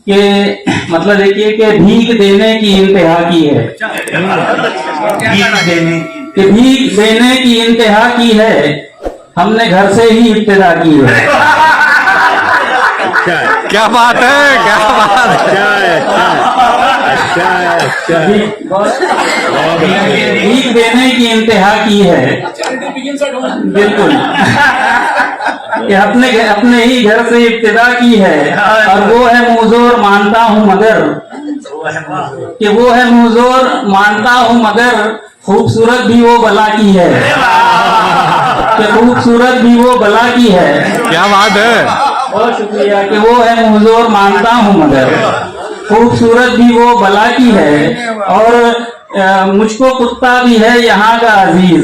कि मतलब देखिए कि भीख देने की इंतहा की है, भीख देने की इंतहा की है, हमने घर से ही इब्तिदा की है। क्या बात है, क्या बात है। भीख देने की इंतहा की है, बिल्कुल, कि अपने ही घर से इब्तिदा की है। और वो है मुज़ोर मानता हूँ मगर, कि वो है मुज़ोर मानता हूँ मगर खूबसूरत भी वो बला की है, कि खूबसूरत भी वो बला की है। क्या बात है, बहुत शुक्रिया। कि वो है मुज़ोर मानता हूँ मगर खूबसूरत भी वो बला की है। और मुझको कुत्ता भी है यहाँ का अजीज,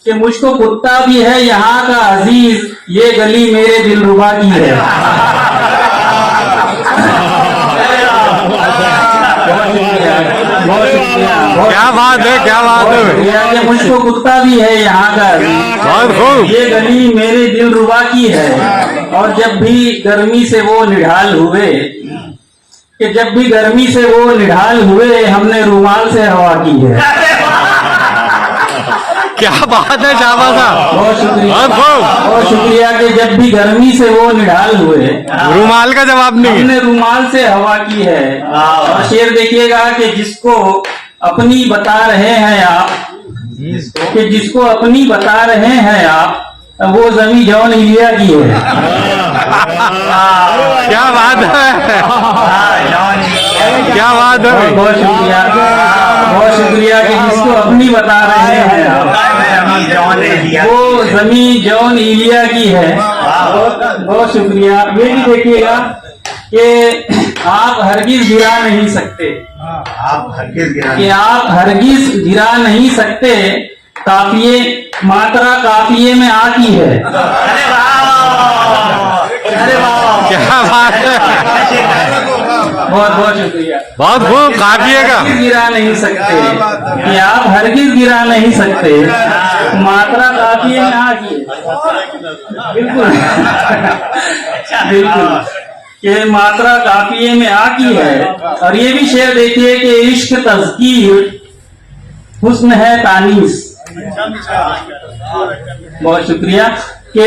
कि मुझको कुत्ता भी है यहाँ का अजीज, ये गली मेरे दिलरुबा की है। क्या बात है, क्या बात है। कि मुझको कुत्ता भी है यहाँ का अजीज, बहुत खूब। ये गली मेरे दिलरुबा की है। और जब भी गर्मी से वो निढाल हुए, कि जब भी गर्मी से वो निढाल हुए, हमने रूमाल से हवा की है। क्या बात है शाबाश साहब, बहुत शुक्रिया, बहुत शुक्रिया। कि जब भी गर्मी से वो निढाल हुए, रुमाल का जवाब नहीं, हमने रूमाल से हवा की है। और शेर देखिएगा कि जिसको अपनी बता रहे हैं आप, कि जिसको अपनी बता रहे हैं आप, वो जमी जौन इलिया की है। क्या बात है, क्या बात है। बहुत शुक्रिया, बहुत शुक्रिया। कि जिसको अपनी बता रहे हैं आप, वो जमी जौन इलिया की है। बहुत शुक्रिया। ये भी देखिएगा कि आप हरगिज गिरा नहीं सकते, कि आप हरगिज गिरा नहीं सकते, काफिये मात्रा काफिये में आती है। क्या बात है, बहुत बहुत शुक्रिया। बहुत खूब। काफिये का गिरा नहीं सकते, कि आप हरगिज गिरा नहीं सकते, मात्रा काफिये में आती है। बिल्कुल बिल्कुल, कि मात्रा काफिये में आती है। और ये भी शेर देखिए कि इश्क तज़कीर हुस्न है तानीस। बहुत शुक्रिया। कि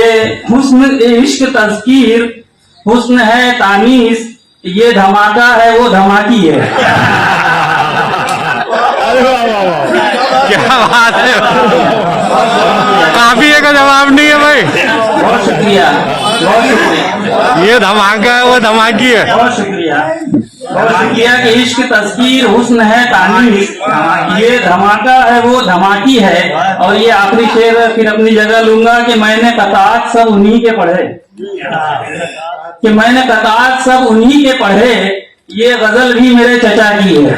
हुस्न इश्क तज़कीर हुस्न है तानीस, ये धमाका है वो धमाकी है। क्या बात है, काफिये का जवाब नहीं है भाई। बहुत शुक्रिया, बहुत शुक्रिया। ये धमाका है वो धमाकी है। बहुत शुक्रिया, बहुत शुक्रिया। कि इश्क तज़कीर हुस्न है तानीस, ये धमाका है वो धमाकी है। और ये आखिरी शेर फिर अपनी जगह लूंगा कि मैंने कतात सब उन्हीं के पढ़े, कि मैंने कतात सब उन्हीं के पढ़े, ये गजल भी मेरे चचा की है।